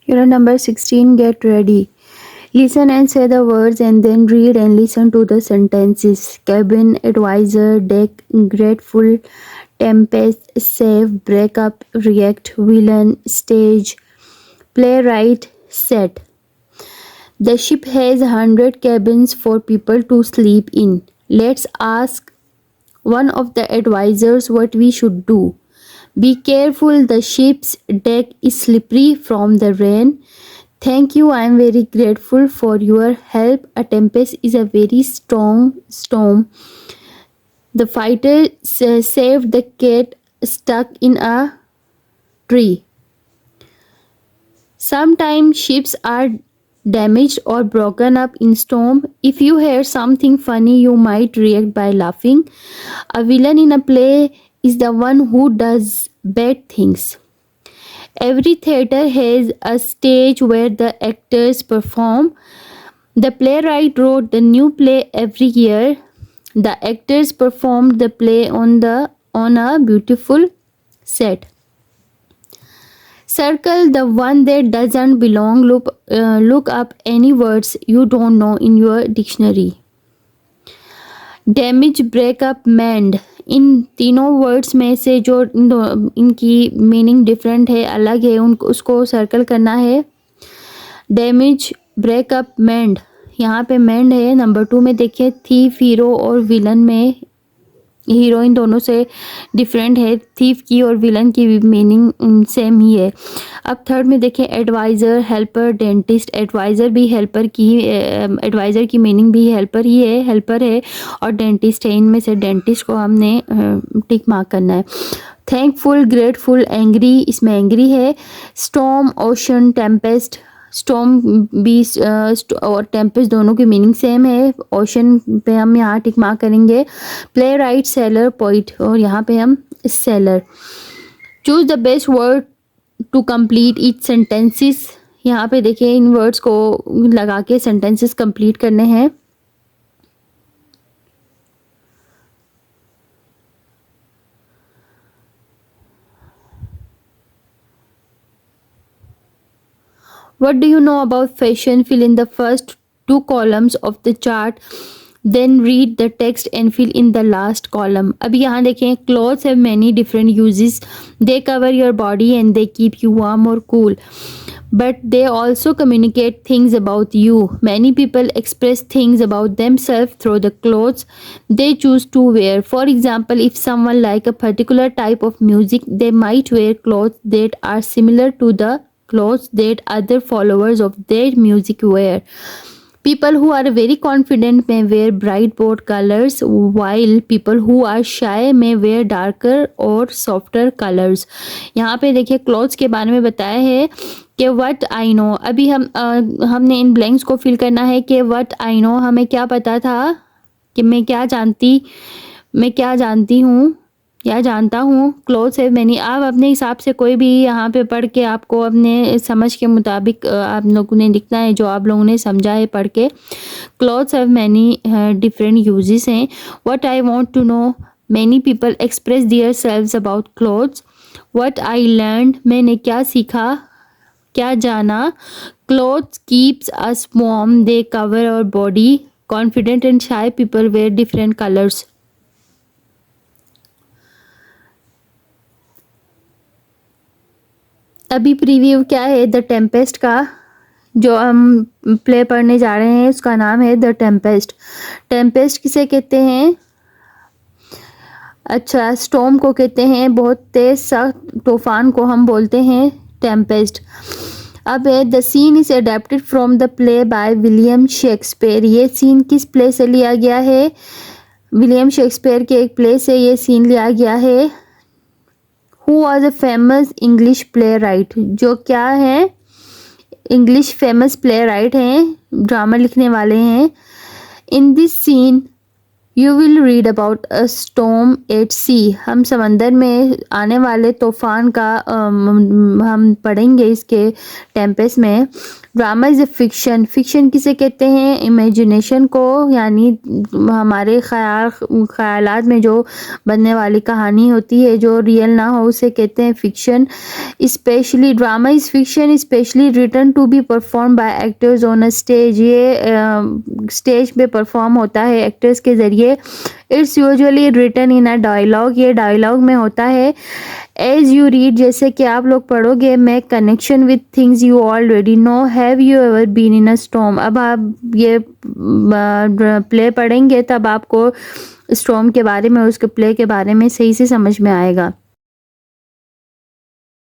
Unit number 16. Get ready. Listen and say the words and then read and listen to the sentences. Cabin, advisor, deck, grateful, tempest, save, break up, react, villain, stage, playwright, set. The ship has 100 cabins for people to sleep in. Let's ask one of the advisors what we should do. Be careful, the ship's deck is slippery from the rain. Thank you, I am very grateful for your help. A tempest is a very strong storm. The fighter saved the cat stuck in a tree. Sometimes ships are damaged or broken up in storm. If you hear something funny, you might react by laughing. A villain in a play is the one who does bad things. Every theater has a stage where the actors perform. The playwright wrote the new play every year. The actors performed the play on a beautiful set. Circle the one that doesn't belong. Look up any words you don't know in your dictionary. Damage, breakup, mend, इन तीनों words में से जो इनकी meaning different है, अलग है, उनको उसको सर्कल करना है. डैमेज, ब्रेकअप, मैंड. यहाँ पे मैंड है. नंबर 2 में देखिए थीफ, हीरो और विलन में हीरोइन दोनों से डिफरेंट है. थीफ की और विलन की मीनिंग सेम ही है. अब थर्ड में देखें एडवाइज़र, हेल्पर, डेंटिस्ट. एडवाइज़र भी हेल्पर की एडवाइज़र की मीनिंग भी हेल्पर ही है, हेल्पर है, और डेंटिस्ट है. इनमें से डेंटिस्ट को हमने टिक मार्क करना है. थैंकफुल, ग्रेटफुल, एंग्री, इसमें एंग्री है. Storm, ocean, Tempest. स्टॉर्म भी और टेम्पेस्ट दोनों की मीनिंग सेम है. ओशन पे हम यहाँ टिक मार्क करेंगे. प्ले राइट, सेलर, पोइट, और यहाँ पे हम sailor. Choose the best word to complete each sentences. यहाँ पे देखिए इन वर्ड्स को लगा के सेंटेंसेस कंप्लीट करने हैं. What do you know about fashion? Fill in the first 2 columns of the chart. Then read the text and fill in the last column. अभी यहाँ देखें clothes have many different uses. They cover your body and they keep you warm or cool. But they also communicate things about you. Many people express things about themselves through the clothes they choose to wear. For example, if someone like a particular type of music, they might wear clothes that are similar to the clothes that other followers of their music wear. People who are very confident may wear bright bold colors, while people who are shy may wear darker or softer colors. यहाँ पे देखिए clothes के बारे में बताया है कि what I know. अभी हमने इन ब्लैंक्स को फिल करना है कि व्हाट आई नो हमें क्या पता था, कि मैं क्या जानती हूँ या जानता हूँ. क्लोथ्स है मैनी. आप अपने हिसाब से कोई भी यहाँ पे पढ़ के आपको अपने समझ के मुताबिक आप लोगों ने लिखना है जो आप लोगों ने समझा है पढ़ के. Clothes have many different uses हैं. What I want to know, many people express their selves about clothes. What I learned, मैंने क्या सीखा, क्या जाना. Clothes keeps us warm, they cover our body. Confident and shy people wear different colours. अभी preview क्या है the Tempest का, जो हम प्ले पढ़ने जा रहे हैं उसका नाम है द टेम्पेस्ट. टेम्पेस्ट किसे कहते हैं? अच्छा, स्टॉर्म को कहते हैं, बहुत तेज सख्त तूफान को हम बोलते हैं टेम्पेस्ट. अब है the scene is adapted from the play by William Shakespeare. ये सीन किस प्ले से लिया गया है? विलियम शेक्सपियर के एक प्ले से ये सीन लिया गया है. Who was a famous English playwright? जो क्या है? इंग्लिश फेमस प्ले राइट हैं, ड्रामा लिखने वाले हैं. In this scene you will read about a storm at sea. हम समंदर में आने वाले तूफान का हम पढ़ेंगे इसके टेम्पेस्ट में। Drama is a fiction. Fiction किसे कहते हैं? इमेजिनेशन को, यानी हमारे ख्यालात में जो बनने वाली कहानी होती है जो रियल ना हो उसे कहते हैं fiction. Specially drama is fiction specially written to be perform by actors on a stage. ये स्टेज पे परफॉर्म होता है एक्टर्स के ज़रिए। It's usually written in a dialogue. ये डायलॉग में होता है। एज यू रीड, जैसे कि आप लोग पढ़ोगे, make connection with things you already know. Have you ever been in a storm. अब आप ये प्ले पढ़ेंगे तब आपको स्टॉर्म के बारे में, उसके प्ले के बारे में सही से समझ में आएगा।